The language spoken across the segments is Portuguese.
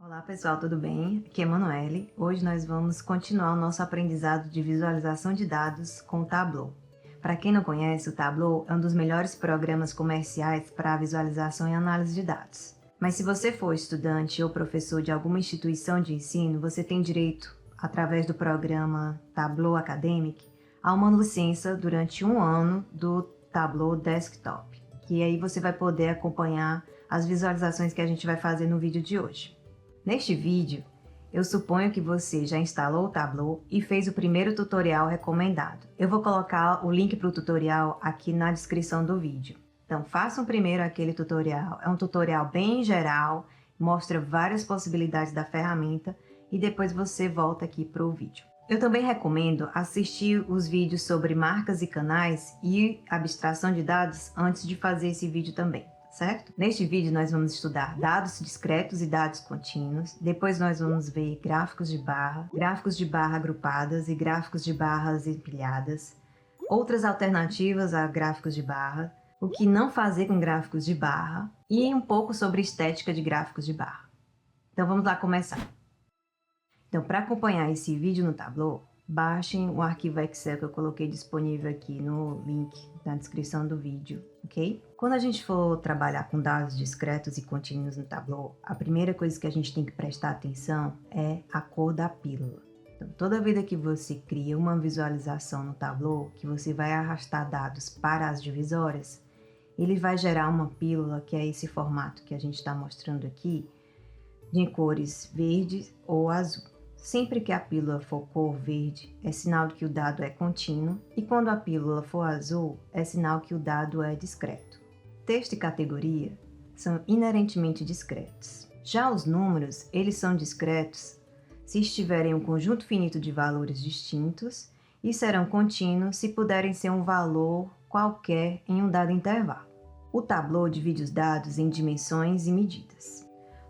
Olá pessoal, tudo bem? Aqui é Emanuele. Hoje nós vamos continuar o nosso aprendizado de visualização de dados com o Tableau. Para quem não conhece, o Tableau é um dos melhores programas comerciais para visualização e análise de dados. Mas se você for estudante ou professor de alguma instituição de ensino, você tem direito, através do programa Tableau Academic, a uma licença durante um ano do Tableau Desktop, que aí você vai poder acompanhar as visualizações que a gente vai fazer no vídeo de hoje. Neste vídeo, eu suponho que você já instalou o Tableau e fez o primeiro tutorial recomendado. Eu vou colocar o link para o tutorial aqui na descrição do vídeo. Então façam primeiro aquele tutorial, é um tutorial bem geral, mostra várias possibilidades da ferramenta e depois você volta aqui para o vídeo. Eu também recomendo assistir os vídeos sobre marcas e canais e abstração de dados antes de fazer esse vídeo também. Certo? Neste vídeo nós vamos estudar dados discretos e dados contínuos, depois nós vamos ver gráficos de barra agrupadas e gráficos de barras empilhadas, outras alternativas a gráficos de barra, o que não fazer com gráficos de barra e um pouco sobre estética de gráficos de barra. Então vamos lá começar. Então, para acompanhar esse vídeo no Tableau, baixem o arquivo Excel que eu coloquei disponível aqui no link na descrição do vídeo, ok? Quando a gente for trabalhar com dados discretos e contínuos no Tableau, a primeira coisa que a gente tem que prestar atenção é a cor da pílula. Então, toda vez que você cria uma visualização no Tableau, que você vai arrastar dados para as divisórias, ele vai gerar uma pílula, que é esse formato que a gente está mostrando aqui, de cores verde ou azul. Sempre que a pílula for cor verde, é sinal de que o dado é contínuo, e quando a pílula for azul, é sinal que o dado é discreto. Texto e categoria são inerentemente discretos. Já os números, eles são discretos se estiverem um conjunto finito de valores distintos e serão contínuos se puderem ser um valor qualquer em um dado intervalo. O Tableau divide os dados em dimensões e medidas.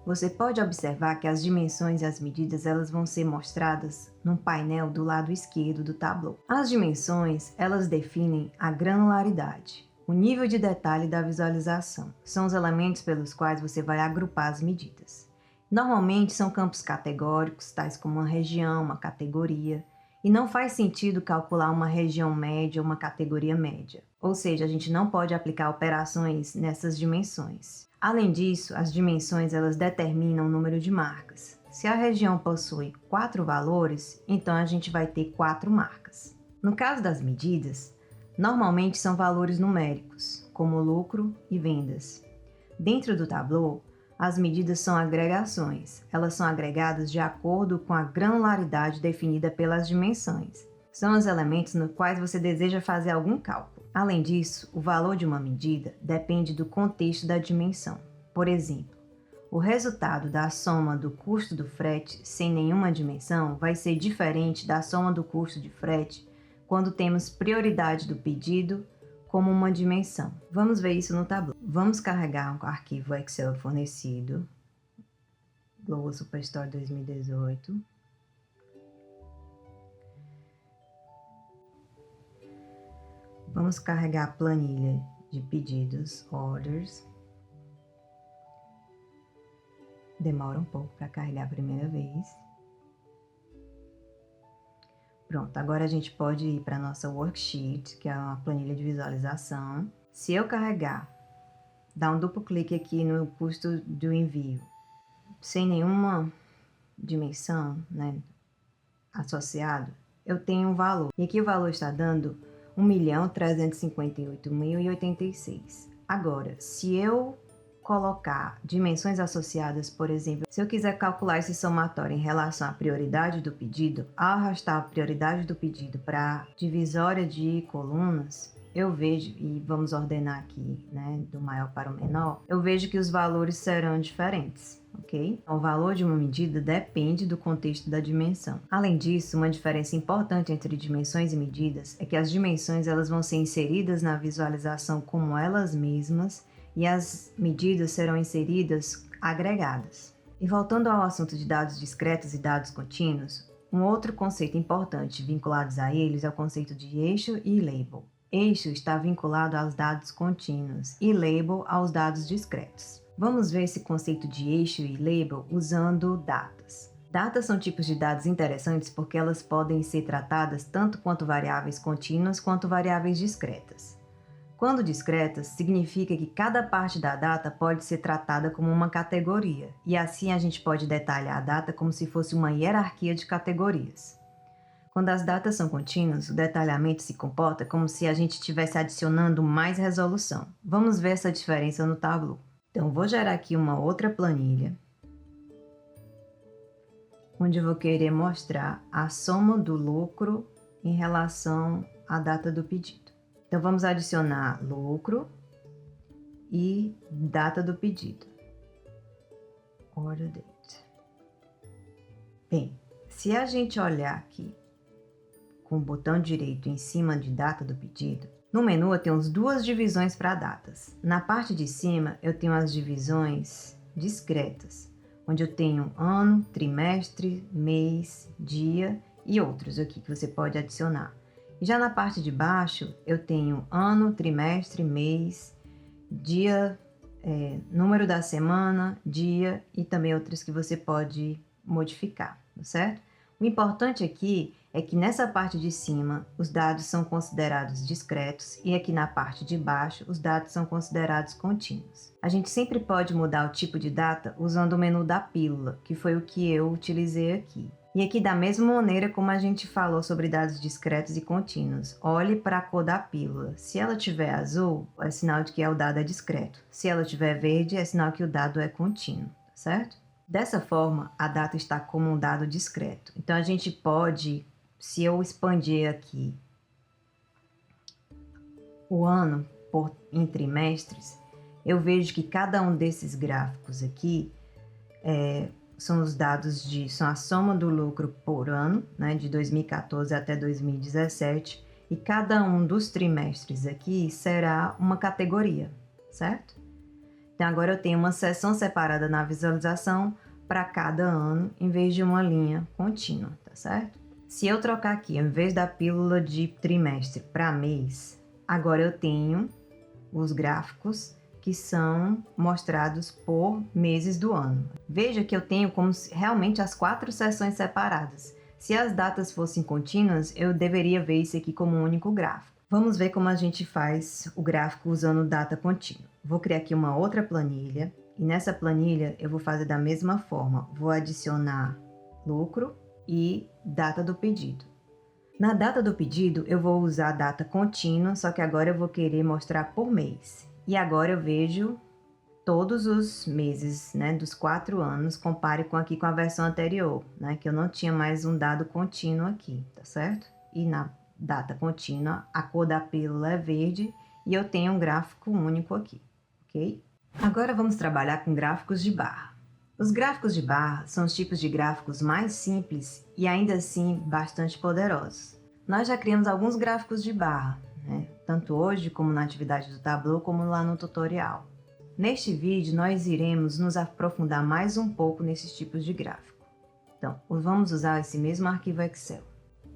Você pode observar que as dimensões e as medidas elas vão ser mostradas num painel do lado esquerdo do Tableau. As dimensões elas definem a granularidade, o nível de detalhe da visualização. São os elementos pelos quais você vai agrupar as medidas. Normalmente são campos categóricos, tais como uma região, uma categoria, e não faz sentido calcular uma região média ou uma categoria média. Ou seja, a gente não pode aplicar operações nessas dimensões. Além disso, as dimensões elas determinam o número de marcas. Se a região possui 4 valores, então a gente vai ter 4 marcas. No caso das medidas, normalmente são valores numéricos, como lucro e vendas. Dentro do Tableau, as medidas são agregações. Elas são agregadas de acordo com a granularidade definida pelas dimensões. São os elementos nos quais você deseja fazer algum cálculo. Além disso, o valor de uma medida depende do contexto da dimensão. Por exemplo, o resultado da soma do custo do frete sem nenhuma dimensão vai ser diferente da soma do custo de frete quando temos prioridade do pedido como uma dimensão. Vamos ver isso no Tableau. Vamos carregar um arquivo Excel fornecido, Global Superstore 2018. Vamos carregar a planilha de pedidos, orders. Demora um pouco para carregar a primeira vez. Pronto, agora a gente pode ir para a nossa worksheet, que é uma planilha de visualização. Se eu carregar, dar um duplo clique aqui no custo do envio, sem nenhuma dimensão, né, associado, eu tenho um valor. E aqui o valor está dando 1.358.086. Agora, se eu colocar dimensões associadas, por exemplo, se eu quiser calcular esse somatório em relação à prioridade do pedido, ao arrastar a prioridade do pedido para a divisória de colunas, eu vejo, e vamos ordenar aqui, né, do maior para o menor, eu vejo que os valores serão diferentes. Ok? O valor de uma medida depende do contexto da dimensão. Além disso, uma diferença importante entre dimensões e medidas é que as dimensões elas vão ser inseridas na visualização como elas mesmas e as medidas serão inseridas agregadas. E voltando ao assunto de dados discretos e dados contínuos, um outro conceito importante vinculados a eles é o conceito de eixo e label. Eixo está vinculado aos dados contínuos e label aos dados discretos. Vamos ver esse conceito de eixo e label usando datas. Datas são tipos de dados interessantes porque elas podem ser tratadas tanto quanto variáveis contínuas quanto variáveis discretas. Quando discretas, significa que cada parte da data pode ser tratada como uma categoria, e assim a gente pode detalhar a data como se fosse uma hierarquia de categorias. Quando as datas são contínuas, o detalhamento se comporta como se a gente estivesse adicionando mais resolução. Vamos ver essa diferença no Tableau. Então, vou gerar aqui uma outra planilha, onde eu vou querer mostrar a soma do lucro em relação à data do pedido. Então, vamos adicionar lucro e data do pedido. Order date. Bem, se a gente olhar aqui com o botão direito em cima de data do pedido, no menu eu tenho duas divisões para datas. Na parte de cima eu tenho as divisões discretas, onde eu tenho ano, trimestre, mês, dia e outros aqui que você pode adicionar. E já na parte de baixo eu tenho ano, trimestre, mês, dia, número da semana, dia e também outros que você pode modificar, tá certo? O importante aqui é que nessa parte de cima os dados são considerados discretos e aqui na parte de baixo os dados são considerados contínuos. A gente sempre pode mudar o tipo de data usando o menu da pílula, que foi o que eu utilizei aqui. E aqui da mesma maneira como a gente falou sobre dados discretos e contínuos, olhe para a cor da pílula. Se ela tiver azul, é sinal de que o dado é discreto. Se ela tiver verde, é sinal que o dado é contínuo, tá certo? Dessa forma, a data está como um dado discreto. Então, a gente pode, se eu expandir aqui o ano em trimestres, eu vejo que cada um desses gráficos aqui são os dados são a soma do lucro por ano, né, de 2014 até 2017, e cada um dos trimestres aqui será uma categoria, certo? Então, agora eu tenho uma seção separada na visualização para cada ano, em vez de uma linha contínua, tá certo? Se eu trocar aqui, em vez da pílula de trimestre para mês, agora eu tenho os gráficos que são mostrados por meses do ano. Veja que eu tenho como realmente as 4 seções separadas. Se as datas fossem contínuas, eu deveria ver isso aqui como um único gráfico. Vamos ver como a gente faz o gráfico usando data contínua. Vou criar aqui uma outra planilha e nessa planilha eu vou fazer da mesma forma. Vou adicionar lucro e data do pedido. Na data do pedido eu vou usar a data contínua, só que agora eu vou querer mostrar por mês. E agora eu vejo todos os meses, né, dos 4 anos, compare com aqui com a versão anterior, né, que eu não tinha mais um dado contínuo aqui, tá certo? E na data contínua, a cor da pílula é verde e eu tenho um gráfico único aqui, ok? Agora vamos trabalhar com gráficos de barra. Os gráficos de barra são os tipos de gráficos mais simples e ainda assim bastante poderosos. Nós já criamos alguns gráficos de barra, né, tanto hoje como na atividade do Tableau, como lá no tutorial. Neste vídeo nós iremos nos aprofundar mais um pouco nesses tipos de gráfico. Então, vamos usar esse mesmo arquivo Excel.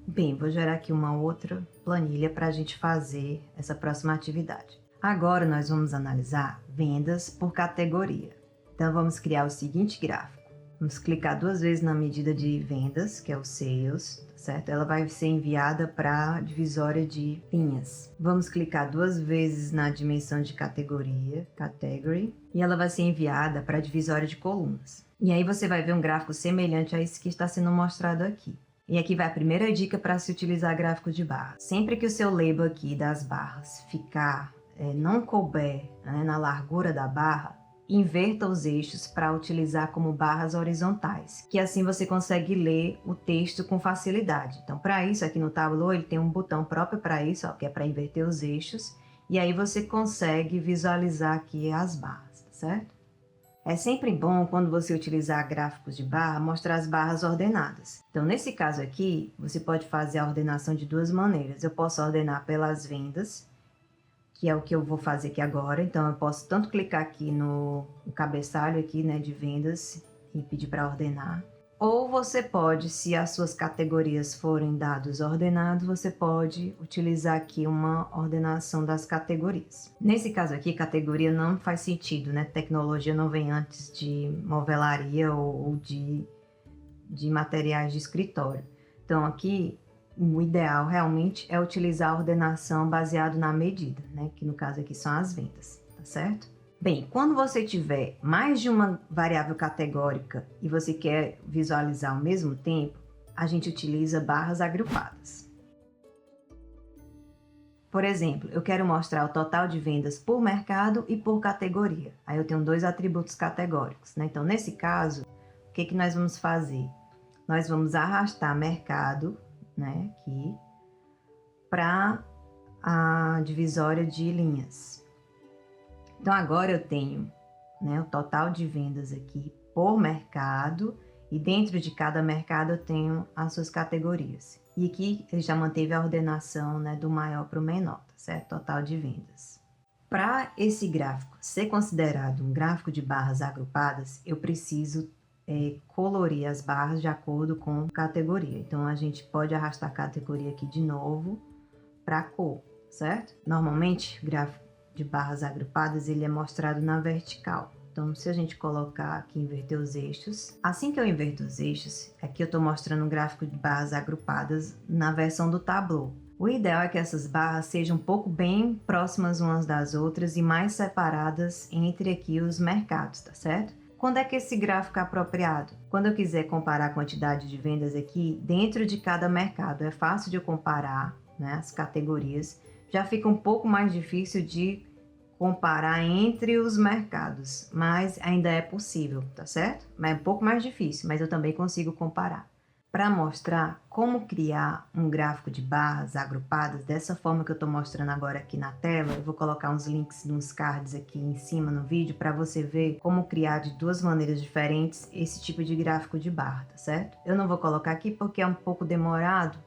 Bem, vou gerar aqui uma outra planilha para a gente fazer essa próxima atividade. Agora nós vamos analisar vendas por categoria. Então vamos criar o seguinte gráfico. Vamos clicar 2 vezes na medida de vendas, que é o Sales, tá certo? Ela vai ser enviada para a divisória de linhas. Vamos clicar 2 vezes na dimensão de categoria, Category, e ela vai ser enviada para a divisória de colunas. E aí você vai ver um gráfico semelhante a esse que está sendo mostrado aqui. E aqui vai a primeira dica para se utilizar gráfico de barra. Sempre que o seu label aqui das barras ficar, não couber, né, na largura da barra, inverta os eixos para utilizar como barras horizontais, que assim você consegue ler o texto com facilidade. Então, para isso, aqui no Tableau, ele tem um botão próprio para isso, ó, que é para inverter os eixos, e aí você consegue visualizar aqui as barras, tá certo? É sempre bom, quando você utilizar gráficos de barra, mostrar as barras ordenadas. Então, nesse caso aqui, você pode fazer a ordenação de 2 maneiras. Eu posso ordenar pelas vendas, que é o que eu vou fazer aqui agora. Então, eu posso tanto clicar aqui no cabeçalho aqui, né, de vendas e pedir para ordenar, Ou você pode, se as suas categorias forem dados ordenados, você pode utilizar aqui uma ordenação das categorias. Nesse caso aqui, categoria não faz sentido, né? Tecnologia não vem antes de movelaria ou de materiais de escritório. Então aqui, o ideal realmente é utilizar a ordenação baseado na medida, né? Que no caso aqui são as vendas, tá certo? Bem, quando você tiver mais de uma variável categórica e você quer visualizar ao mesmo tempo, a gente utiliza barras agrupadas. Por exemplo, eu quero mostrar o total de vendas por mercado e por categoria. Aí eu tenho dois atributos categóricos, né? Então, nesse caso, o que nós vamos fazer? Nós vamos arrastar mercado, né, aqui, para a divisória de linhas. Então, agora eu tenho, né, o total de vendas aqui por mercado e dentro de cada mercado eu tenho as suas categorias. E aqui ele já manteve a ordenação, né, do maior para o menor, tá certo? Total de vendas. Para esse gráfico ser considerado um gráfico de barras agrupadas, eu preciso colorir as barras de acordo com categoria. Então, a gente pode arrastar a categoria aqui de novo para a cor, certo? Normalmente, o gráfico de barras agrupadas, ele é mostrado na vertical. Então, se a gente colocar aqui, inverter os eixos, assim que eu inverto os eixos, aqui eu estou mostrando um gráfico de barras agrupadas na versão do Tableau. O ideal é que essas barras sejam um pouco bem próximas umas das outras e mais separadas entre aqui os mercados, tá certo? Quando é que esse gráfico é apropriado? Quando eu quiser comparar a quantidade de vendas aqui dentro de cada mercado. É fácil de eu comparar, né, as categorias. Já fica um pouco mais difícil de comparar entre os mercados, mas ainda é possível, tá certo? Mas é um pouco mais difícil, mas eu também consigo comparar. Para mostrar como criar um gráfico de barras agrupadas, dessa forma que eu estou mostrando agora aqui na tela, eu vou colocar uns links nos cards aqui em cima no vídeo para você ver como criar de duas maneiras diferentes esse tipo de gráfico de barra, tá certo? Eu não vou colocar aqui porque é um pouco demorado,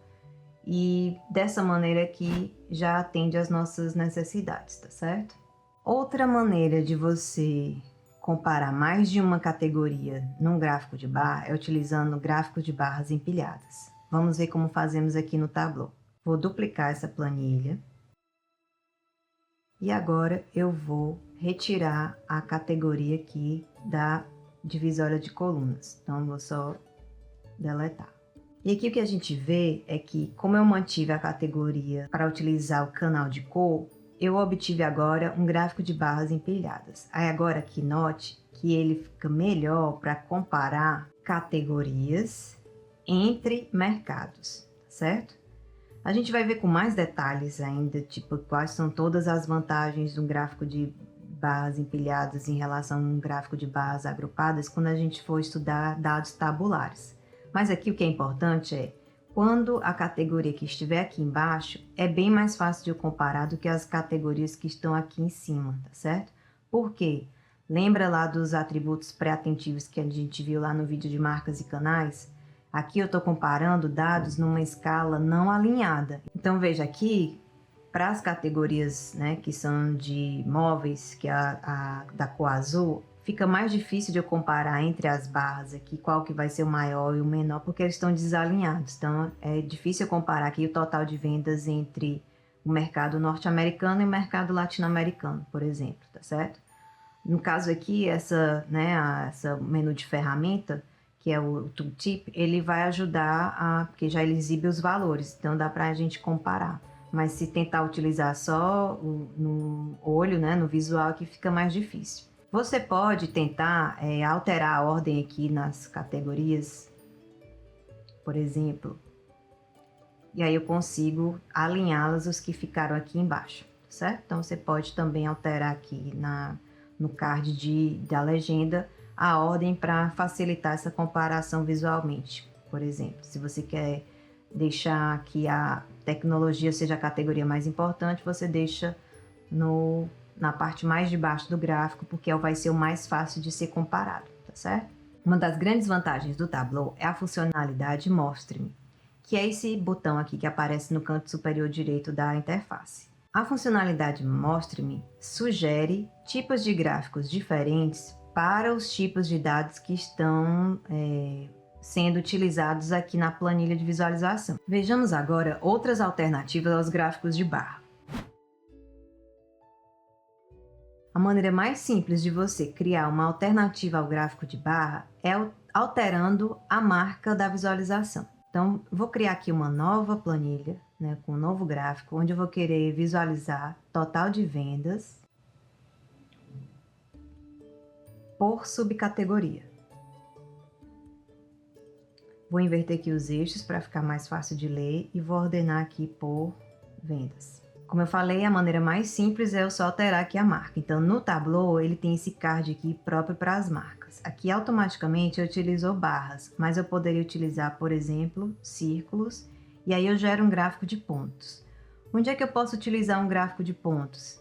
e dessa maneira aqui já atende às nossas necessidades, tá certo? Outra maneira de você comparar mais de uma categoria num gráfico de barra é utilizando gráficos de barras empilhadas. Vamos ver como fazemos aqui no Tableau. Vou duplicar essa planilha. E agora eu vou retirar a categoria aqui da divisória de colunas. Então, vou só deletar. E aqui o que a gente vê é que, como eu mantive a categoria para utilizar o canal de cor, eu obtive agora um gráfico de barras empilhadas. Aí agora aqui note que ele fica melhor para comparar categorias entre mercados, certo? A gente vai ver com mais detalhes ainda, tipo quais são todas as vantagens de um gráfico de barras empilhadas em relação a um gráfico de barras agrupadas quando a gente for estudar dados tabulares. Mas aqui o que é importante é, quando a categoria que estiver aqui embaixo, é bem mais fácil de eu comparar do que as categorias que estão aqui em cima, tá certo? Por quê? Lembra lá dos atributos pré-atentivos que a gente viu lá no vídeo de marcas e canais? Aqui eu estou comparando dados numa escala não alinhada. Então veja aqui, para as categorias, né, que são de móveis, que é a da cor azul, fica mais difícil de eu comparar entre as barras aqui qual que vai ser o maior e o menor, porque eles estão desalinhados. Então, é difícil eu comparar aqui o total de vendas entre o mercado norte-americano e o mercado latino-americano, por exemplo, tá certo? No caso aqui, essa menu de ferramenta, que é o Tooltip, ele vai ajudar porque já ele exibe os valores, então dá para a gente comparar. Mas se tentar utilizar só no olho, né, no visual, aqui fica mais difícil. Você pode tentar alterar a ordem aqui nas categorias, por exemplo, e aí eu consigo alinhá-las os que ficaram aqui embaixo, certo? Então você pode também alterar aqui no card da legenda a ordem para facilitar essa comparação visualmente. Por exemplo, se você quer deixar que a tecnologia seja a categoria mais importante, você deixa na parte mais de baixo do gráfico, porque vai ser o mais fácil de ser comparado, tá certo? Uma das grandes vantagens do Tableau é a funcionalidade Mostre-me, que é esse botão aqui que aparece no canto superior direito da interface. A funcionalidade Mostre-me sugere tipos de gráficos diferentes para os tipos de dados que estão sendo utilizados aqui na planilha de visualização. Vejamos agora outras alternativas aos gráficos de barra. A maneira mais simples de você criar uma alternativa ao gráfico de barra é alterando a marca da visualização. Então, vou criar aqui uma nova planilha, né, com um novo gráfico, onde eu vou querer visualizar total de vendas por subcategoria. Vou inverter aqui os eixos para ficar mais fácil de ler e vou ordenar aqui por vendas. Como eu falei, a maneira mais simples é eu só alterar aqui a marca. Então, no Tableau, ele tem esse card aqui próprio para as marcas. Aqui, automaticamente, eu utilizo barras, mas eu poderia utilizar, por exemplo, círculos, e aí eu gero um gráfico de pontos. Onde é que eu posso utilizar um gráfico de pontos?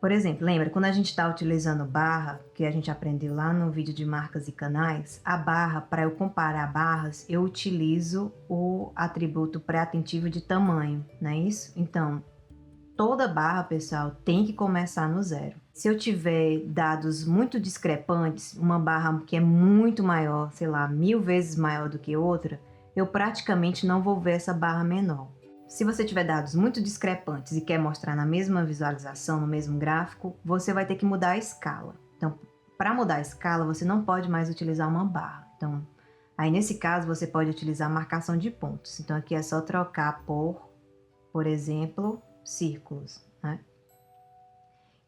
Por exemplo, lembra, quando a gente está utilizando barra, que a gente aprendeu lá no vídeo de marcas e canais, a barra, para eu comparar barras, eu utilizo o atributo pré-atentivo de tamanho, não é isso? Então, toda barra, pessoal, tem que começar no zero. Se eu tiver dados muito discrepantes, uma barra que é muito maior, sei lá, 1000 vezes maior do que outra, eu praticamente não vou ver essa barra menor. Se você tiver dados muito discrepantes e quer mostrar na mesma visualização, no mesmo gráfico, você vai ter que mudar a escala. Então, para mudar a escala, você não pode mais utilizar uma barra. Então, aí nesse caso, você pode utilizar a marcação de pontos. Então, aqui é só trocar por exemplo, círculos, né?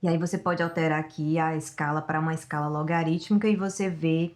E aí você pode alterar aqui a escala para uma escala logarítmica e você vê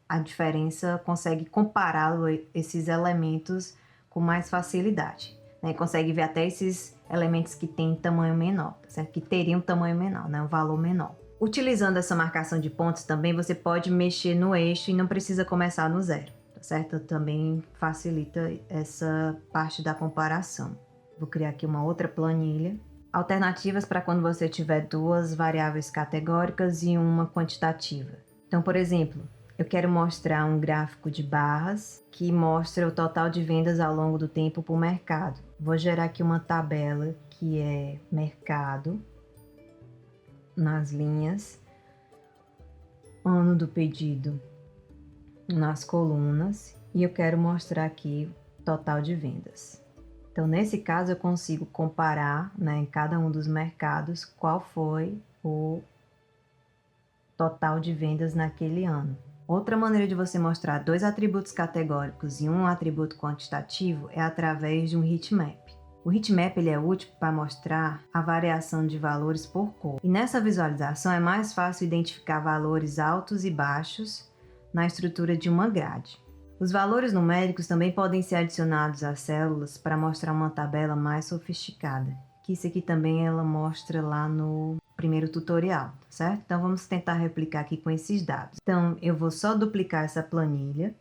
a diferença, consegue comparar esses elementos com mais facilidade, né? Consegue ver até esses elementos que têm tamanho menor, tá certo? Que teriam tamanho menor, né? Um valor menor. Utilizando essa marcação de pontos também, você pode mexer no eixo e não precisa começar no zero, tá certo? Também facilita essa parte da comparação. Vou criar aqui uma outra planilha. Alternativas para quando você tiver duas variáveis categóricas e uma quantitativa. Então, por exemplo, eu quero mostrar um gráfico de barras que mostra o total de vendas ao longo do tempo por mercado. Vou gerar aqui uma tabela que é mercado, nas linhas, ano do pedido nas colunas, e eu quero mostrar aqui o total de vendas. Então, nesse caso, eu consigo comparar, né, em cada um dos mercados qual foi o total de vendas naquele ano. Outra maneira de você mostrar dois atributos categóricos e um atributo quantitativo é através de um heatmap. O heatmap ele é útil para mostrar a variação de valores por cor. E nessa visualização é mais fácil identificar valores altos e baixos na estrutura de uma grade. Os valores numéricos também podem ser adicionados às células para mostrar uma tabela mais sofisticada, que isso aqui também ela mostra lá no primeiro tutorial, tá certo? Então vamos tentar replicar aqui com esses dados. Então eu vou só duplicar essa planilha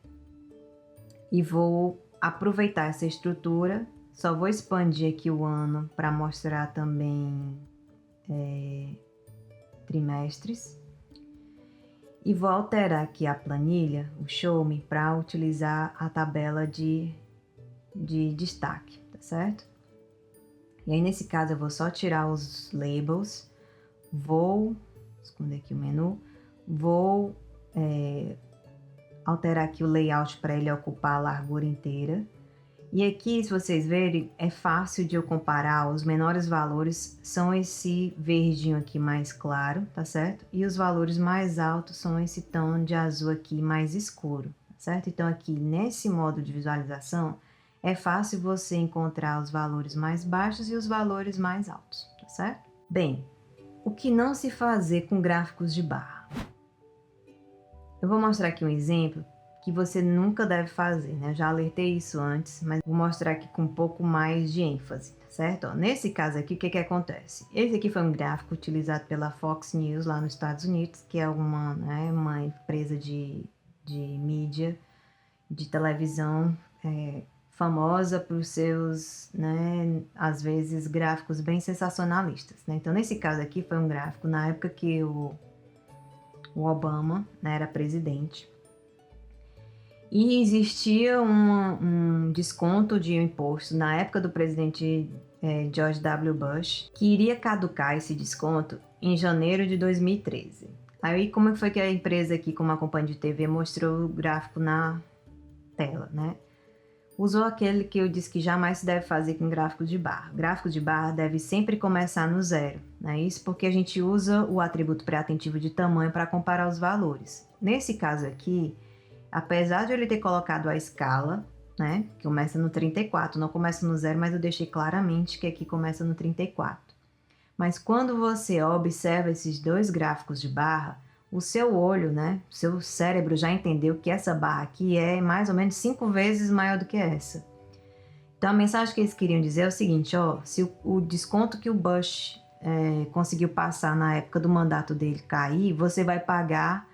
e vou aproveitar essa estrutura, só vou expandir aqui o ano para mostrar também trimestres. E vou alterar aqui a planilha, o Show Me, para utilizar a tabela de destaque, tá certo? E aí, nesse caso, eu vou só tirar os labels, vou esconder aqui o menu, vou alterar aqui o layout para ele ocupar a largura inteira. E aqui, se vocês verem, é fácil de eu comparar. Os menores valores são esse verdinho aqui mais claro, tá certo? E os valores mais altos são esse tom de azul aqui mais escuro, tá certo? Então aqui nesse modo de visualização é fácil você encontrar os valores mais baixos e os valores mais altos, tá certo? Bem, o que não se fazer com gráficos de barra? Eu vou mostrar aqui um exemplo que você nunca deve fazer, né? Eu já alertei isso antes, mas vou mostrar aqui com um pouco mais de ênfase, certo? Ó, nesse caso aqui, o que acontece? Esse aqui foi um gráfico utilizado pela Fox News lá nos Estados Unidos, que é uma empresa de mídia, de televisão, famosa por seus, né, às vezes, gráficos bem sensacionalistas, né? Então, nesse caso aqui, foi um gráfico na época que o Obama, né, era presidente. E existia um desconto de imposto na época do presidente George W. Bush, que iria caducar esse desconto em janeiro de 2013. Aí, como foi que a empresa aqui, como a companhia de TV, mostrou o gráfico na tela, né? Usou aquele que eu disse que jamais se deve fazer com gráfico de barra. Gráfico de barra deve sempre começar no zero, né? Isso porque a gente usa o atributo pré-atentivo de tamanho para comparar os valores. Nesse caso aqui, apesar de ele ter colocado a escala, né, que começa no 34, não começa no zero, mas eu deixei claramente que aqui começa no 34. Mas quando você observa esses dois gráficos de barra, o seu olho, né, o seu cérebro já entendeu que essa barra aqui é mais ou menos 5 vezes maior do que essa. Então a mensagem que eles queriam dizer é o seguinte, ó, se o desconto que o Bush conseguiu passar na época do mandato dele cair, você vai pagar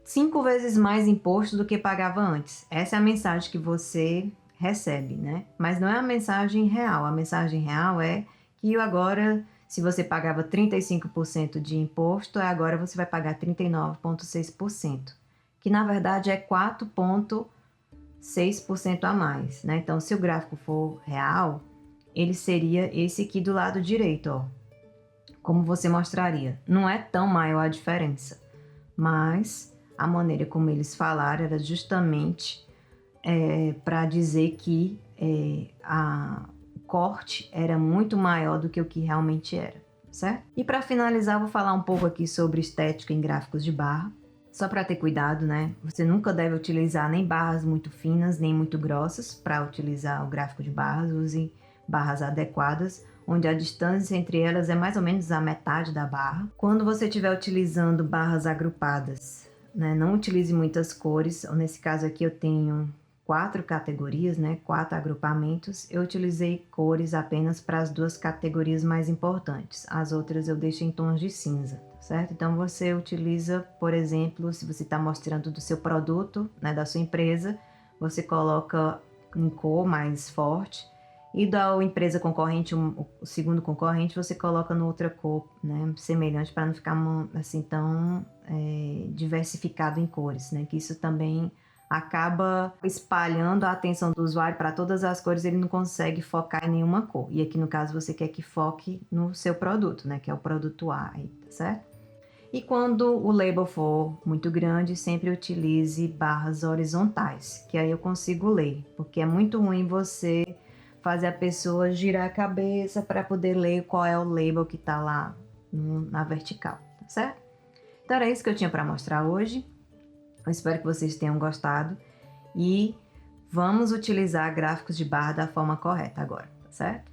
5 vezes mais imposto do que pagava antes. Essa é a mensagem que você recebe, né? Mas não é a mensagem real. A mensagem real é que agora, se você pagava 35% de imposto, agora você vai pagar 39,6%, que na verdade é 4,6% a mais, né? Então, se o gráfico for real, ele seria esse aqui do lado direito, ó. Como você mostraria. Não é tão maior a diferença, mas a maneira como eles falaram era justamente para dizer que o corte era muito maior do que o que realmente era, certo? E para finalizar, vou falar um pouco aqui sobre estética em gráficos de barra. Só para ter cuidado, né? Você nunca deve utilizar nem barras muito finas, nem muito grossas para utilizar o gráfico de barras. Use barras adequadas, onde a distância entre elas é mais ou menos a metade da barra. Quando você estiver utilizando barras agrupadas, né, não utilize muitas cores. Nesse caso aqui eu tenho 4 categorias, né, 4 agrupamentos. Eu utilizei cores apenas para as 2 categorias mais importantes. As outras eu deixo em tons de cinza, certo? Então você utiliza, por exemplo, se você está mostrando do seu produto, né, da sua empresa, você coloca em cor mais forte. E da empresa concorrente, o segundo concorrente, você coloca no outra cor, né, semelhante, para não ficar assim tão diversificado em cores, né, que isso também acaba espalhando a atenção do usuário para todas as cores, ele não consegue focar em nenhuma cor. E aqui no caso você quer que foque no seu produto, né, que é o produto A, aí, tá certo? E quando o label for muito grande, sempre utilize barras horizontais, que aí eu consigo ler, porque é muito ruim você fazer a pessoa girar a cabeça para poder ler qual é o label que está lá na vertical, tá certo? Então era isso que eu tinha para mostrar hoje. Eu espero que vocês tenham gostado e vamos utilizar gráficos de barra da forma correta agora, tá certo?